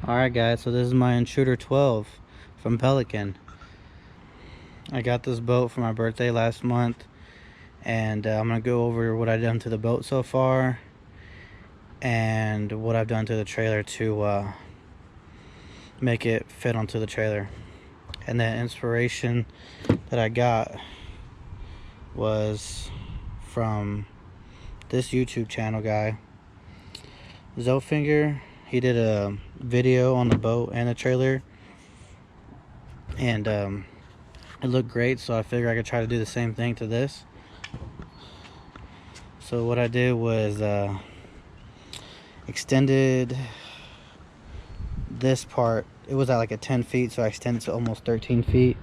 Alright guys, so this is my Intruder 12 from Pelican. I got this boat for my birthday last month, and I'm going to go over what I've done to the boat so far and what I've done to the trailer to make it fit onto the trailer. And the inspiration that I got was from this YouTube channel guy, Zolfinger. He did a video on the boat and the trailer, and it looked great, so I figured I could try to do the same thing to this. So what I did was extended this part. It was at like a 10 feet, so I extended to almost 13 feet.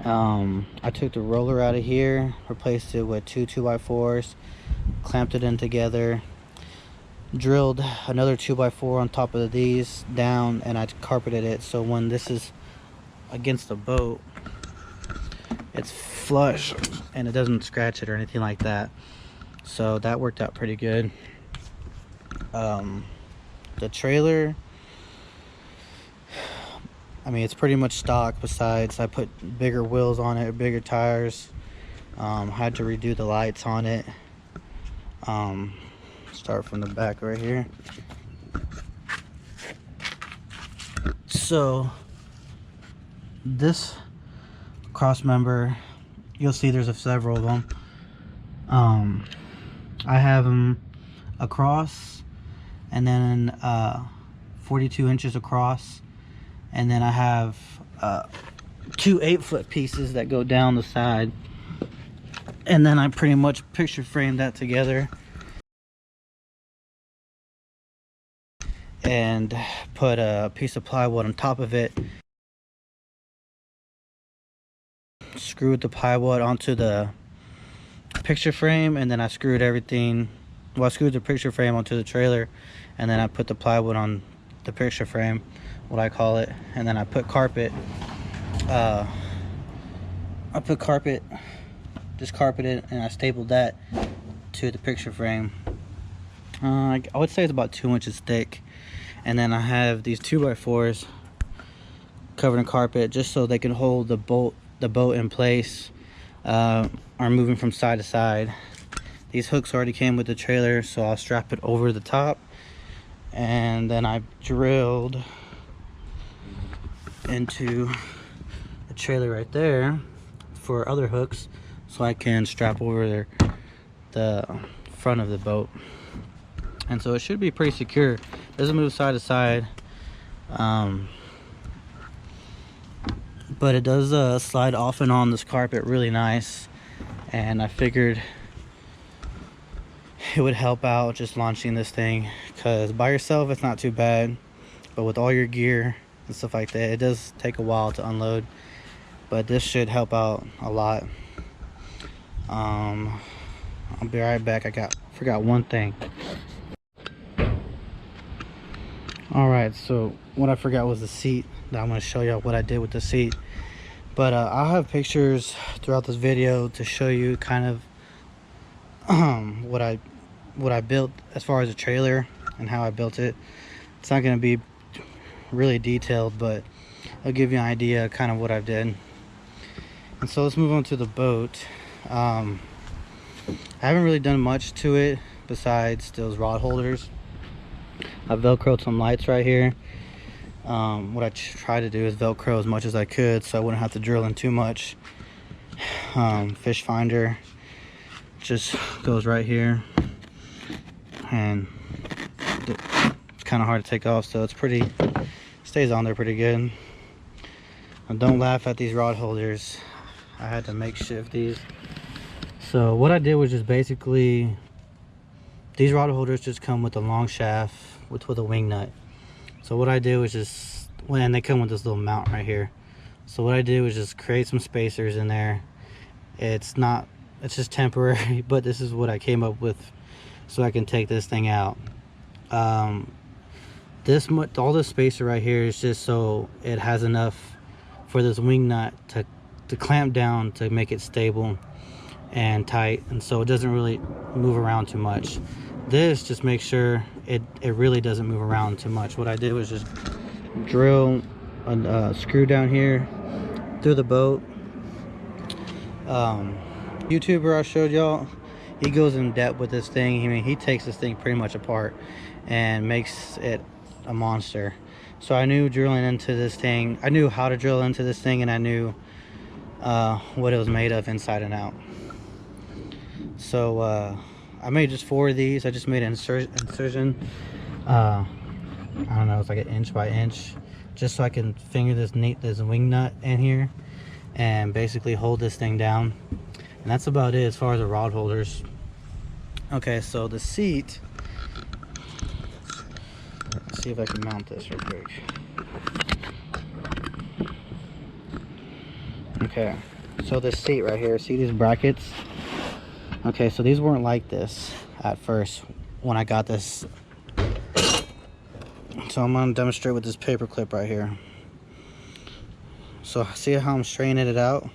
I took the roller out of here, replaced it with two 2x4s, clamped it in together, drilled another 2x4 on top of these down, and I carpeted it so when this is against the boat it's flush and it doesn't scratch it or anything like that. So that worked out pretty good. The trailer, I mean, it's pretty much stock, besides I put bigger wheels on it, bigger tires. Had to redo the lights on it. Start from the back right here. So this cross member, you'll see there's several of them. I have them across, and then 42 inches across, and then I have two 8-foot pieces that go down the side, and then I pretty much picture framed that together and put a piece of plywood on top of it, screwed the plywood onto the picture frame, and then I screwed everything, well, I screwed the picture frame onto the trailer, and then I put the plywood on the picture frame, what I call it, and then I put carpet. Just carpeted, and I stapled that to the picture frame. I would say it's about 2 inches thick. And then I have these 2x4s covered in carpet just so they can hold the boat in place, are moving from side to side. These hooks already came with the trailer, so I'll strap it over the top, and then I drilled into the trailer right there for other hooks so I can strap over the front of the boat. And so it should be pretty secure. It doesn't move side to side, but it does slide off and on this carpet really nice. And I figured it would help out just launching this thing, because by yourself it's not too bad, but with all your gear and stuff like that, it does take a while to unload. But this should help out a lot. I'll be right back. Forgot one thing. Alright, so what I forgot was the seat. I'm going to show you what I did with the seat. But I'll have pictures throughout this video to show you kind of what I built as far as the trailer and how I built it. It's not going to be really detailed, but I'll give you an idea of kind of what I did. And so let's move on to the boat. I haven't really done much to it besides those rod holders. I velcroed some lights right here. What I tried to do is velcro as much as I could so I wouldn't have to drill in too much. Fish finder just goes right here, and it's kind of hard to take off, so stays on there pretty good. And don't laugh at these rod holders. I had to makeshift these. So what I did was just basically, these rod holders just come with a long shaft with a wing nut. So what I did was just, and they come with this little mount right here. So what I did was just create some spacers in there. It's just temporary, but this is what I came up with so I can take this thing out. All this spacer right here is just so it has enough for this wing nut to clamp down to make it stable and tight, and so it doesn't really move around too much. this just makes sure it really doesn't move around too much. What I did was just drill a screw down here through the boat. YouTuber I showed y'all, he goes in depth with this thing. I mean, he takes this thing pretty much apart and makes it a monster. So I knew drilling into this thing, I knew how to drill into this thing, and I knew what it was made of inside and out. So I made just 4 of these. I just made an incision. I don't know, it's like an inch by inch, just so I can finger this wing nut in here and basically hold this thing down. And that's about it as far as the rod holders. Okay, so the seat, let's see if I can mount this real quick. Okay, so this seat right here, see these brackets? Okay, so these weren't like this at first when I got this. So I'm gonna demonstrate with this paper clip right here. So see how I'm straightening it out?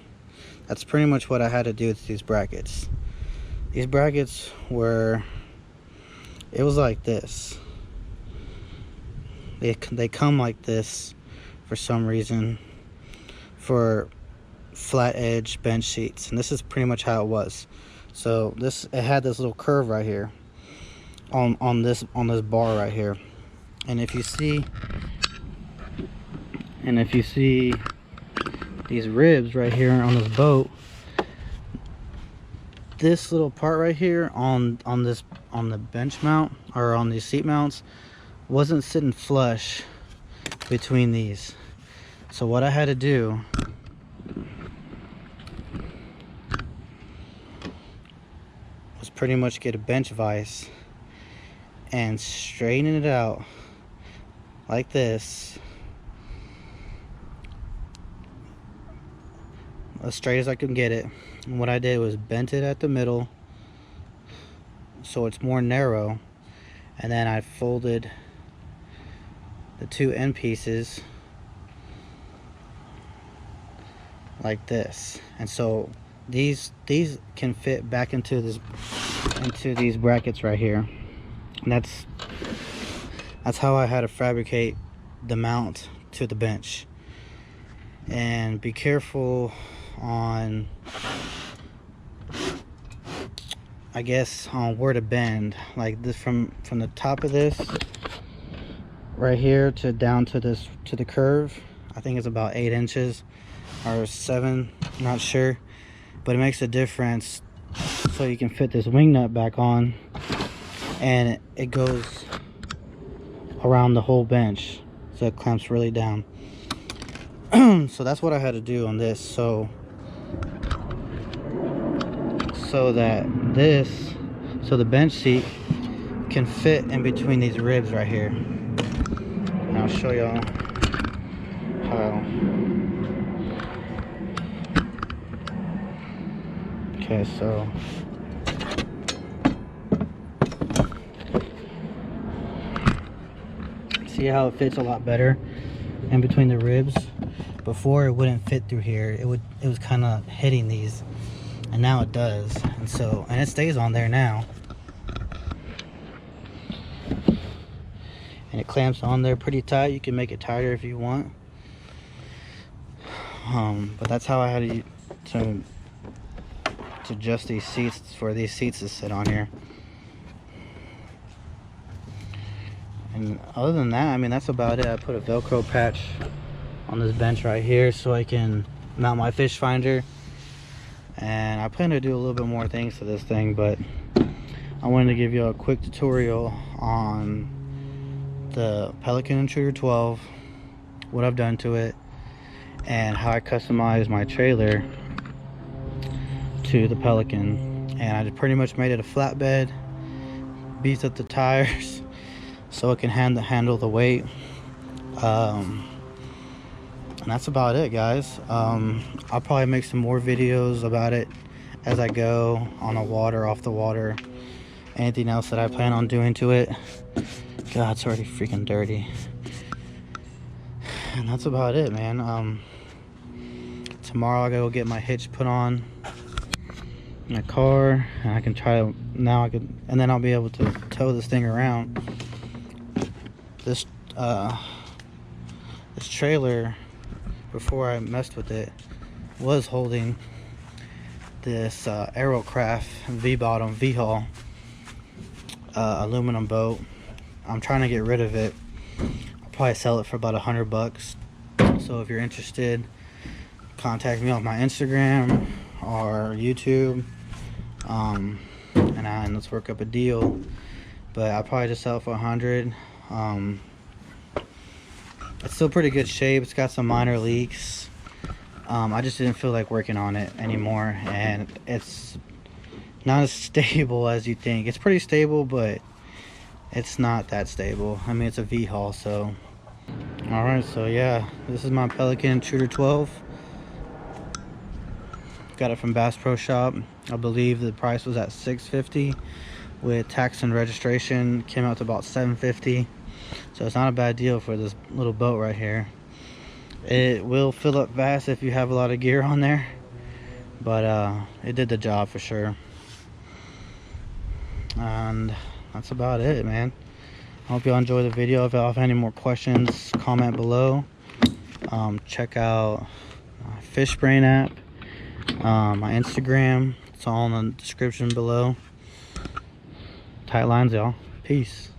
That's pretty much what I had to do with these brackets. These brackets were, it was like this. They come like this for some reason for flat edge bench seats, and this is pretty much how it was. So it had this little curve right here on this bar right here, and if you see these ribs right here on this boat, this little part right here on the bench mount, or on these seat mounts, wasn't sitting flush between these. So what I had to do was pretty much get a bench vise and straighten it out like this, as straight as I could get it. And what I did was bent it at the middle so it's more narrow, and then I folded the 2 end pieces like this, and so these can fit back into these brackets right here. And that's how I had to fabricate the mount to the bench. And be careful on, I guess, on where to bend, like this, from the top of this right here to down to the curve. I think it's about 8 inches or 7, I'm not sure, but it makes a difference. So you can fit this wing nut back on, and it goes around the whole bench, so it clamps really down. So that's what I had to do on this, so the bench seat can fit in between these ribs right here. And I'll show y'all how. Okay, so see how it fits a lot better in between the ribs? Before it wouldn't fit through here. It was kind of hitting these, and now it does. And it stays on there now, and it clamps on there pretty tight. You can make it tighter if you want, but that's how I had to adjust these seats, for these seats to sit on here. And other than that, I mean, that's about it. I put a Velcro patch on this bench right here so I can mount my fish finder, and I plan to do a little bit more things to this thing, but I wanted to give you a quick tutorial on the Pelican Intruder 12, what I've done to it, and how I customized my trailer to the Pelican. And I pretty much made it a flatbed, beefed up the tires so it can handle the weight. And that's about it, guys. I'll probably make some more videos about it as I go, on the water, off the water, anything else that I plan on doing to it. God, it's already freaking dirty. And that's about it, man. Tomorrow I gotta go get my hitch put on, my car, and I can try to, now I can, and then I'll be able to tow this thing around. This this trailer, before I messed with it, was holding this Aerocraft V-bottom V-hull aluminum boat. I'm trying to get rid of it. I'll probably sell it for about $100. So if you're interested, contact me on my Instagram or YouTube, and let's work up a deal. But I'll probably just sell it for 100. It's still pretty good shape. It's got some minor leaks. I just didn't feel like working on it anymore, and it's not as stable as you think. It's pretty stable, but it's not that stable. I mean, it's a V-hull, so. Alright, so yeah, this is my Pelican Intruder 12. Got it from Bass Pro Shop. I believe the price was at $650 with tax and registration. Came out to about $750. So it's not a bad deal for this little boat right here. It will fill up fast if you have a lot of gear on there, but it did the job for sure. And that's about it, man. I hope y'all enjoy the video. If y'all have any more questions, comment below. Check out my Fishbrain app, my Instagram. It's all in the description below. Tight lines, y'all. Peace.